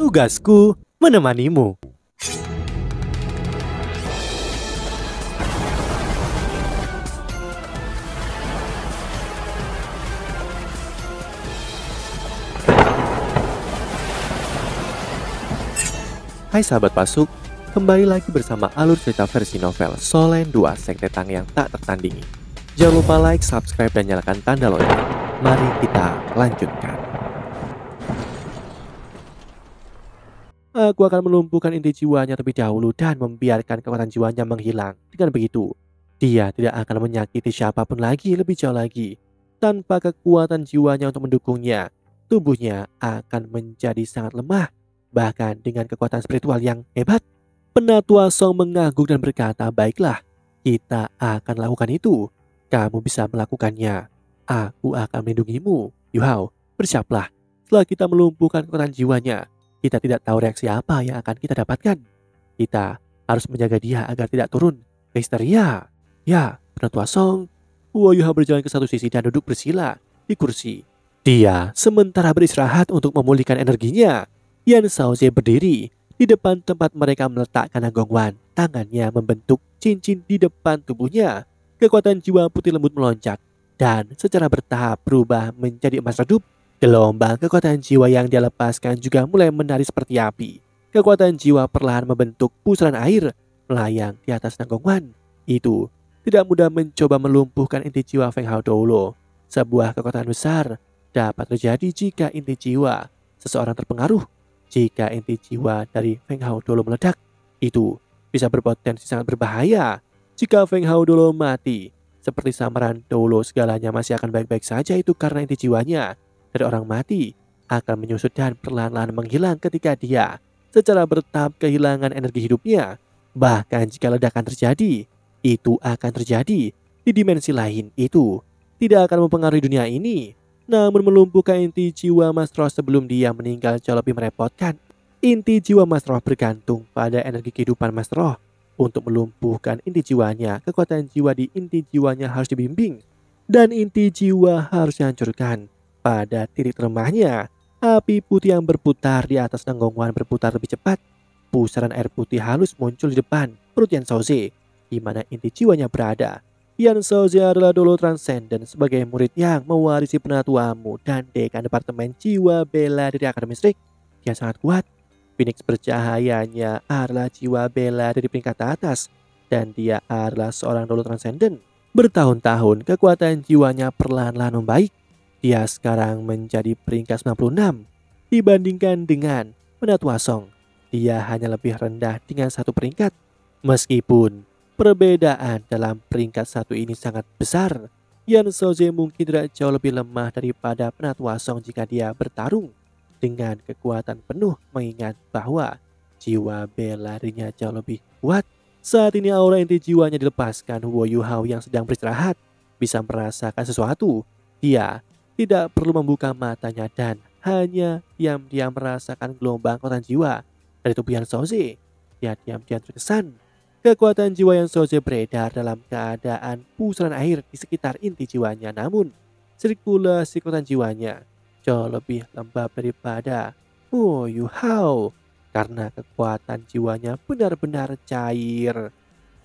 Tugasku menemanimu. Hai sahabat Pasuk, kembali lagi bersama alur cerita versi novel Solen 2 Sekte Tang yang tak tertandingi. Jangan lupa like, subscribe, dan nyalakan tanda lonceng. Mari kita lanjutkan. Aku akan melumpuhkan inti jiwanya terlebih dahulu dan membiarkan kekuatan jiwanya menghilang. Dengan begitu, dia tidak akan menyakiti siapapun lagi lebih jauh lagi. Tanpa kekuatan jiwanya untuk mendukungnya, tubuhnya akan menjadi sangat lemah. Bahkan dengan kekuatan spiritual yang hebat. Penatua Song mengangguk dan berkata, baiklah, kita akan lakukan itu. Kamu bisa melakukannya. Aku akan melindungimu. Yu Hao, bersiaplah. Setelah kita melumpuhkan kekuatan jiwanya, kita tidak tahu reaksi apa yang akan kita dapatkan. Kita harus menjaga dia agar tidak turun ke histeria. Ya, Penatua Song. Yu Hao berjalan ke satu sisi dan duduk bersila di kursi. Dia sementara beristirahat untuk memulihkan energinya. Yan Shaoze berdiri di depan tempat mereka meletakkan Gong Wan. Tangannya membentuk cincin di depan tubuhnya. Kekuatan jiwa putih lembut melonjak dan secara bertahap berubah menjadi emas redup. Gelombang kekuatan jiwa yang dia lepaskan juga mulai menari seperti api. Kekuatan jiwa perlahan membentuk pusaran air melayang di atas Gong Wan. Itu tidak mudah mencoba melumpuhkan inti jiwa Feng Hao Doulo. Sebuah kekuatan besar dapat terjadi jika inti jiwa seseorang terpengaruh. Jika inti jiwa dari Feng Hao Doulo meledak, itu bisa berpotensi sangat berbahaya. Jika Feng Hao Doulo mati, seperti samaran Doulo segalanya masih akan baik-baik saja, itu karena inti jiwanya dari orang mati akan menyusut dan perlahan-lahan menghilang ketika dia secara bertahap kehilangan energi hidupnya. Bahkan jika ledakan terjadi, itu akan terjadi di dimensi lain. Itu tidak akan mempengaruhi dunia ini. Namun melumpuhkan inti jiwa Mas Roh sebelum dia meninggal jauh lebih merepotkan. Inti jiwa Mas Roh bergantung pada energi kehidupan Mas Roh. Untuk melumpuhkan inti jiwanya, kekuatan jiwa di inti jiwanya harus dibimbing. Dan inti jiwa harus dihancurkan. Pada titik lemahnya, api putih yang berputar di atas Gong Wan berputar lebih cepat. Pusaran air putih halus muncul di depan perut Yan Shaoze, di mana inti jiwanya berada. Yan Shaoze adalah Doulo Transcendent sebagai murid yang mewarisi penatuamu dan dekan Departemen Jiwa Bela dari Akademi Strik. Dia sangat kuat. Phoenix bercahayanya adalah jiwa bela dari peringkat atas dan dia adalah seorang Doulo Transcendent. Bertahun-tahun kekuatan jiwanya perlahan-lahan membaik. Dia sekarang menjadi peringkat 96 dibandingkan dengan Penatua Song. Dia hanya lebih rendah dengan satu peringkat. Meskipun perbedaan dalam peringkat satu ini sangat besar, Yan Shaoze mungkin tidak jauh lebih lemah daripada Penatua Song jika dia bertarung dengan kekuatan penuh, mengingat bahwa jiwa bela dirinya jauh lebih kuat. Saat ini aura inti jiwanya dilepaskan. Yu Hao yang sedang beristirahat bisa merasakan sesuatu. Dia tidak perlu membuka matanya dan hanya diam-diam merasakan gelombang kekuatan jiwa dari tubuh Yan Shaoze. Dia diam-diam terkesan. Kekuatan jiwa Yan Shaoze beredar dalam keadaan pusaran air di sekitar inti jiwanya. Namun, sirkulasi kekuatan jiwanya jauh lebih lembab daripada Yu Hao karena kekuatan jiwanya benar-benar cair.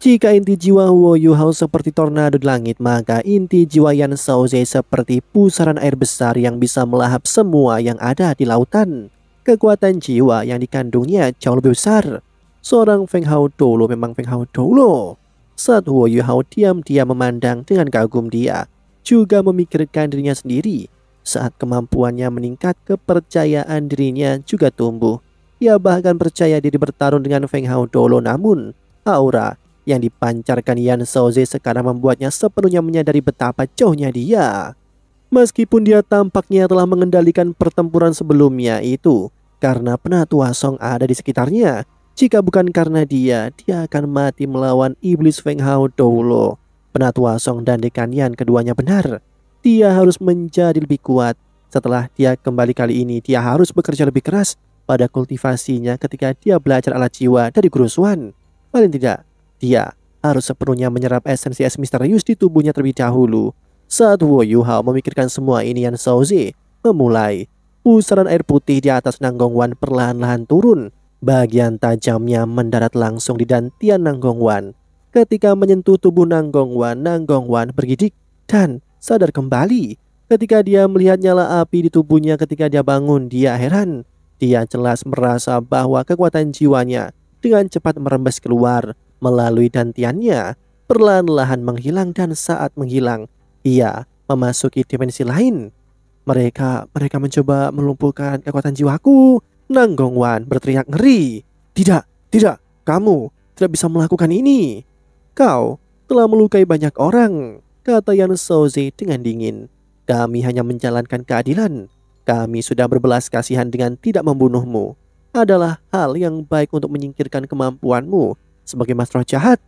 Jika inti jiwa Yu Hao seperti tornado di langit, maka inti jiwa Yan Shaoze seperti pusaran air besar yang bisa melahap semua yang ada di lautan. Kekuatan jiwa yang dikandungnya jauh lebih besar. Seorang Feng Hao Doulo memang Feng Hao Doulo. Saat Yu Hao diam-diam memandang dengan kagum, dia juga memikirkan dirinya sendiri. Saat kemampuannya meningkat, kepercayaan dirinya juga tumbuh. Ia bahkan percaya diri bertarung dengan Feng Hao Doulo. Namun, aura yang dipancarkan Yan Shaoze sekarang membuatnya sepenuhnya menyadari betapa jauhnya dia. Meskipun dia tampaknya telah mengendalikan pertempuran sebelumnya itu karena Penatua Song ada di sekitarnya. Jika bukan karena dia akan mati melawan iblis Feng Hao Doulo. Penatua Song dan Dekan Yan keduanya benar. Dia harus menjadi lebih kuat. Setelah dia kembali kali ini, dia harus bekerja lebih keras pada kultivasinya ketika dia belajar alat jiwa dari Guru Xuan. Paling tidak, dia harus sepenuhnya menyerap esensi es misterius di tubuhnya terlebih dahulu. Saat Yu Hao memikirkan semua ini, Yan Shaoze memulai Pusaran air putih di atas Nanggongwan perlahan-lahan turun. Bagian tajamnya mendarat langsung di dantian Nanggongwan. Ketika menyentuh tubuh Nanggongwan, Nanggongwan bergidik dan sadar kembali. Ketika dia melihat nyala api di tubuhnya ketika dia bangun, dia heran. Dia jelas merasa bahwa kekuatan jiwanya dengan cepat merembes keluar melalui dantiannya, perlahan-lahan menghilang dan saat menghilang, ia memasuki dimensi lain. Mereka mencoba melumpuhkan kekuatan jiwaku. Nanggongwan berteriak ngeri. Tidak, tidak, kamu tidak bisa melakukan ini. Kau telah melukai banyak orang, kata Yan Shouzi dengan dingin. Kami hanya menjalankan keadilan. Kami sudah berbelas kasihan dengan tidak membunuhmu. Adalah hal yang baik untuk menyingkirkan kemampuanmu sebagai mas roh jahat.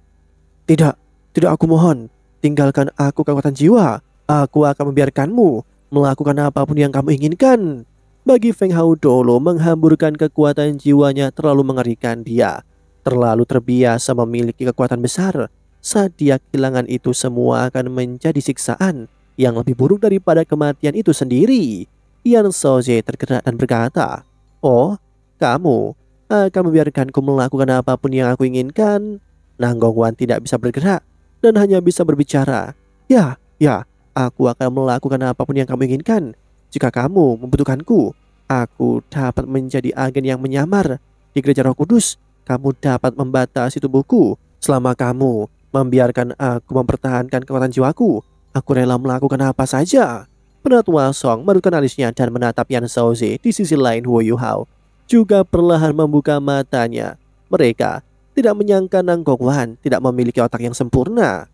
Tidak, tidak, aku mohon. Tinggalkan aku kekuatan jiwa. Aku akan membiarkanmu melakukan apapun yang kamu inginkan. Bagi Feng Hao Dolo, menghamburkan kekuatan jiwanya terlalu mengerikan. Dia terlalu terbiasa memiliki kekuatan besar. Saat dia kehilangan itu, semua akan menjadi siksaan yang lebih buruk daripada kematian itu sendiri. Yan Shouzi tergerak dan berkata, "Oh, kamu akan membiarkanku melakukan apapun yang aku inginkan?" Nanggongwan tidak bisa bergerak dan hanya bisa berbicara. Ya, aku akan melakukan apapun yang kamu inginkan. Jika kamu membutuhkanku, aku dapat menjadi agen yang menyamar di Gereja Roh Kudus. Kamu dapat membatasi tubuhku. Selama kamu membiarkan aku mempertahankan kekuatan jiwaku, aku rela melakukan apa saja. Penatua Song merutkan alisnya dan menatap Yan Shouzi. Di sisi lain, Huo Yuhao juga perlahan membuka matanya. Mereka tidak menyangka Nanggongwan tidak memiliki otak yang sempurna.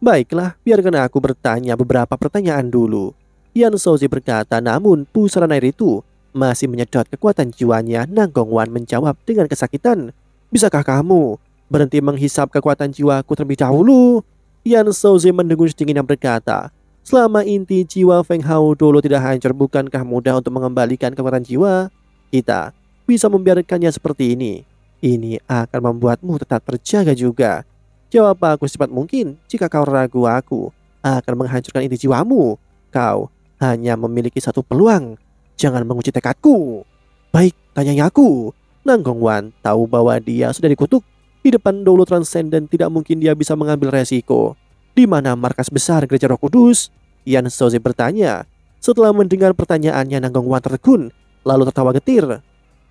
Baiklah, biarkan aku bertanya beberapa pertanyaan dulu. Yan Shouzi berkata, namun pusaran air itu masih menyedot kekuatan jiwanya. Nanggongwan menjawab dengan kesakitan. Bisakah kamu berhenti menghisap kekuatan jiwaku terlebih dahulu? Yan Shouzi mendengus dingin dan berkata, selama inti jiwa Feng Hao Dolo tidak hancur, bukankah mudah untuk mengembalikan kekuatan jiwa? Kita bisa membiarkannya seperti ini. Ini akan membuatmu tetap terjaga juga. Jawab aku secepat mungkin. Jika kau ragu, aku akan menghancurkan inti jiwamu. Kau hanya memiliki satu peluang. Jangan menguji tekadku. Baik, tanyai aku. Nanggongwan tahu bahwa dia sudah dikutuk. Di depan Dolo Transcendent tidak mungkin dia bisa mengambil resiko. Di mana markas besar Gereja Roh Kudus? Yan Shouzi bertanya. Setelah mendengar pertanyaannya, Nanggongwan tertegun lalu tertawa getir.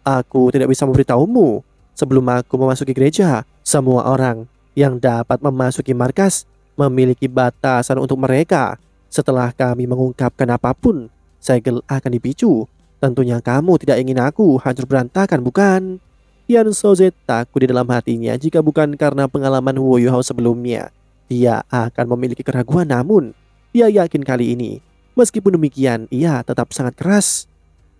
Aku tidak bisa memberitahumu. Sebelum aku memasuki gereja, semua orang yang dapat memasuki markas memiliki batasan untuk mereka. Setelah kami mengungkapkan apapun, segel akan dipicu. Tentunya kamu tidak ingin aku hancur berantakan, bukan? Yan Shouzi takut di dalam hatinya. Jika bukan karena pengalaman Huo Yuhao sebelumnya, dia akan memiliki keraguan. Namun dia yakin kali ini. Meskipun demikian, ia tetap sangat keras.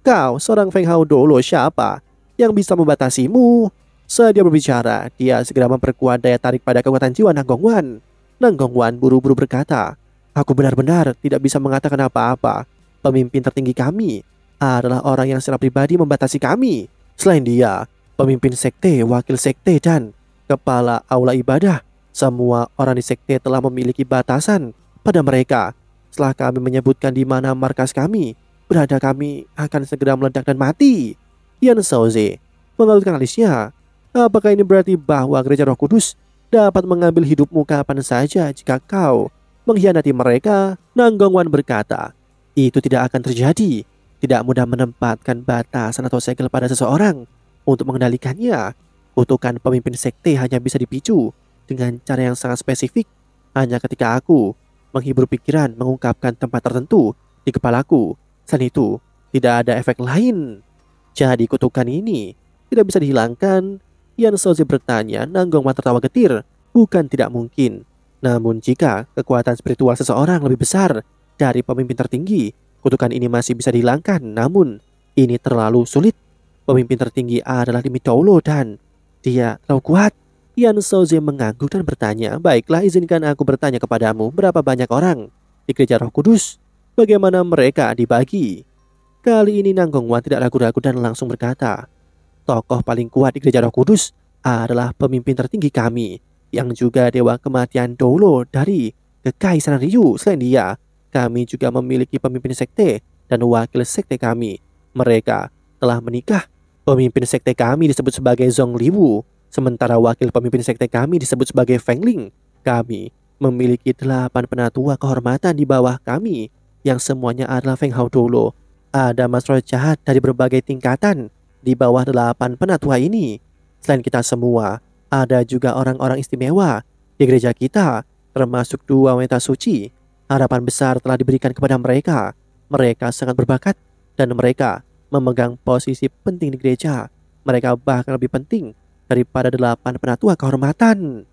Kau seorang Feng Hao Dolo, siapa yang bisa membatasimu? Saat dia berbicara, dia segera memperkuat daya tarik pada kekuatan jiwa Nanggongwan. Nanggongwan buru-buru berkata, aku benar-benar tidak bisa mengatakan apa-apa. Pemimpin tertinggi kami adalah orang yang secara pribadi membatasi kami. Selain dia, pemimpin sekte, wakil sekte, dan kepala aula ibadah, semua orang di sekte telah memiliki batasan pada mereka. Setelah kami menyebutkan di mana markas kami berada, kami akan segera meledak dan mati. Yan Shouzi mengalutkan alisnya. Apakah ini berarti bahwa Gereja Roh Kudus dapat mengambil hidupmu kapan saja jika kau mengkhianati mereka? Nanggongwan berkata, itu tidak akan terjadi. Tidak mudah menempatkan batasan atau segel pada seseorang untuk mengendalikannya. Kutukan pemimpin sekte hanya bisa dipicu dengan cara yang sangat spesifik. Hanya ketika aku menghibur pikiran mengungkapkan tempat tertentu di kepalaku. Selain itu, tidak ada efek lain. Jadi kutukan ini tidak bisa dihilangkan. Yan Shouzi bertanya. Nanggongwan tertawa getir. Bukan tidak mungkin. Namun jika kekuatan spiritual seseorang lebih besar dari pemimpin tertinggi, kutukan ini masih bisa dihilangkan. Namun ini terlalu sulit. Pemimpin tertinggi adalah Limit Dolo dan dia terlalu kuat. Yan Shouzi mengangguk dan bertanya, baiklah, izinkan aku bertanya kepadamu, berapa banyak orang di Gereja Roh Kudus? Bagaimana mereka dibagi? Kali ini Nanggongwan tidak ragu-ragu dan langsung berkata, tokoh paling kuat di Gereja Roh Kudus adalah pemimpin tertinggi kami, yang juga dewa kematian Dolo dari Kekaisaran Ryu. Selain dia, kami juga memiliki pemimpin sekte dan wakil sekte kami. Mereka telah menikah. Pemimpin sekte kami disebut sebagai Zhong Liwu, sementara wakil pemimpin sekte kami disebut sebagai Feng Ling. Kami memiliki 8 penatua kehormatan di bawah kami, yang semuanya adalah Feng Hao Dolo. Ada mas roh jahat dari berbagai tingkatan di bawah 8 penatua ini. Selain kita semua, ada juga orang-orang istimewa di gereja kita, termasuk 2 wanita suci. Harapan besar telah diberikan kepada mereka. Mereka sangat berbakat dan mereka memegang posisi penting di gereja. Mereka bahkan lebih penting daripada 8 penatua kehormatan.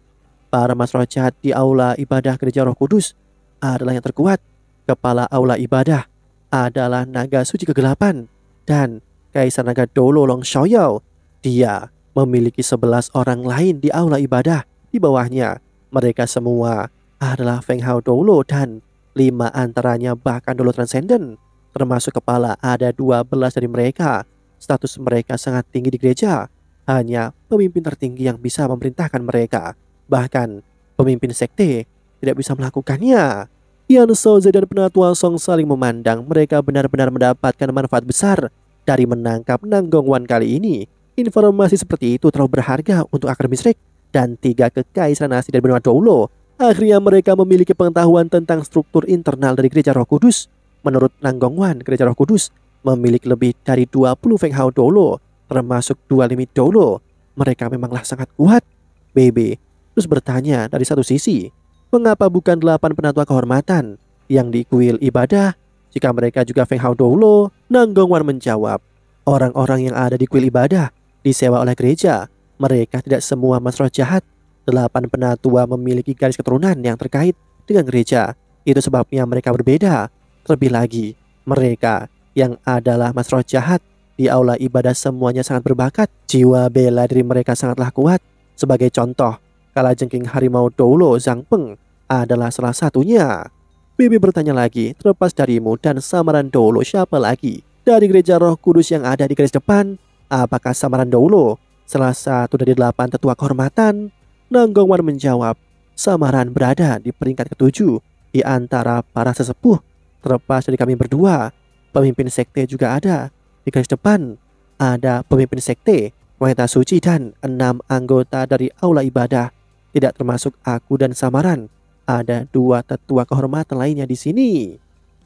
Para mas roh jahat di aula ibadah gereja Roh Kudus adalah yang terkuat. Kepala aula ibadah adalah naga suci kegelapan dan Kaisar Naga Dolo Long Xiaoyao. Dia memiliki 11 orang lain di aula ibadah di bawahnya. Mereka semua adalah Feng Hao Dolo dan 5 antaranya bahkan Dolo Transcendent. Termasuk kepala ada 12 dari mereka. Status mereka sangat tinggi di gereja. Hanya pemimpin tertinggi yang bisa memerintahkan mereka. Bahkan pemimpin sekte tidak bisa melakukannya. Yan Shaoze dan Penatua Song saling memandang. Mereka benar-benar mendapatkan manfaat besar dari menangkap Nanggongwan kali ini. Informasi seperti itu terlalu berharga untuk Akademi Shrek dan 3 kekaisaran asli dari benua Dolo. Akhirnya mereka memiliki pengetahuan tentang struktur internal dari gereja Roh Kudus. Menurut Nanggongwan, gereja Roh Kudus memiliki lebih dari 20 Feng Hao Dolo, termasuk 2 limit Dolo. Mereka memanglah sangat kuat. BB terus bertanya dari satu sisi, mengapa bukan 8 penatua kehormatan yang di kuil ibadah jika mereka juga Feng Hao Dolo? Nanggongwan menjawab, orang-orang yang ada di kuil ibadah disewa oleh gereja. Mereka tidak semua mas roh jahat. 8 penatua memiliki garis keturunan yang terkait dengan gereja. Itu sebabnya mereka berbeda. Terlebih lagi, mereka yang adalah mas roh jahat di aula ibadah semuanya sangat berbakat. Jiwa bela diri mereka sangatlah kuat. Sebagai contoh, kalajengking harimau Dolo Zhang Peng adalah salah satunya. Bibi bertanya lagi, terlepas darimu dan samaran Dolo, siapa lagi dari gereja Roh Kudus yang ada di garis depan? Apakah samaran Dolo salah satu dari 8 tetua kehormatan? Nanggongwan menjawab, samaran berada di peringkat ke-7 di antara para sesepuh. Terlepas dari kami berdua, pemimpin sekte juga ada di garis depan. Ada pemimpin sekte, wanita suci dan 6 anggota dari aula ibadah. Tidak termasuk aku dan samaran. Ada 2 tetua kehormatan lainnya di sini.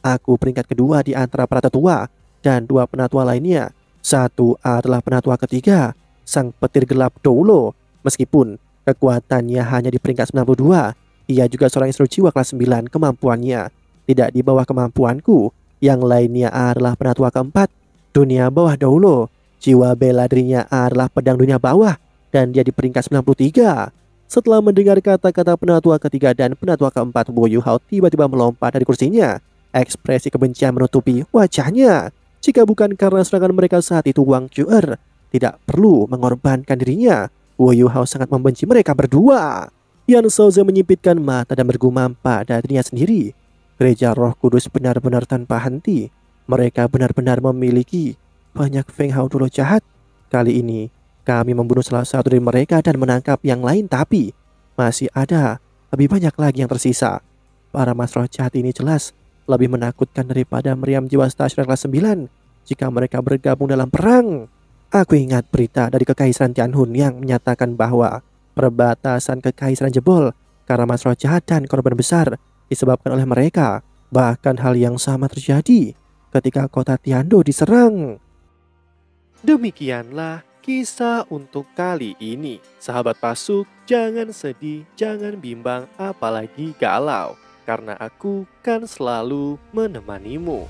Aku peringkat kedua di antara para tetua dan 2 penatua lainnya. Satu adalah penatua ketiga, sang petir gelap Dolo. Meskipun kekuatannya hanya di peringkat 92, ia juga seorang insinyur jiwa kelas 9. Kemampuannya tidak di bawah kemampuanku. Yang lainnya adalah penatua keempat, dunia bawah Dolo. Jiwa bela dirinya adalah pedang dunia bawah dan dia di peringkat 93. Setelah mendengar kata-kata penatua ketiga dan penatua keempat, Wu Yuhao tiba-tiba melompat dari kursinya. Ekspresi kebencian menutupi wajahnya. Jika bukan karena serangan mereka saat itu, Wang Juer tidak perlu mengorbankan dirinya. Wu Yuhao sangat membenci mereka berdua. Yan Shaoze menyipitkan mata dan bergumam pada dirinya sendiri. Gereja Roh Kudus benar-benar tanpa henti. Mereka benar-benar memiliki banyak Feng Hao Dolo jahat. Kali ini kami membunuh salah satu dari mereka dan menangkap yang lain, tapi masih ada lebih banyak lagi yang tersisa. Para mas roh jahat ini jelas lebih menakutkan daripada meriam jiwa stasiun kelas 9 jika mereka bergabung dalam perang. Aku ingat berita dari Kekaisaran Tianhun yang menyatakan bahwa perbatasan kekaisaran jebol karena mas roh jahat dan korban besar disebabkan oleh mereka. Bahkan hal yang sama terjadi ketika kota Tiando diserang. Demikianlah kisah untuk kali ini. Sahabat Pasuk, jangan sedih, jangan bimbang, apalagi galau, karena aku kan selalu menemanimu.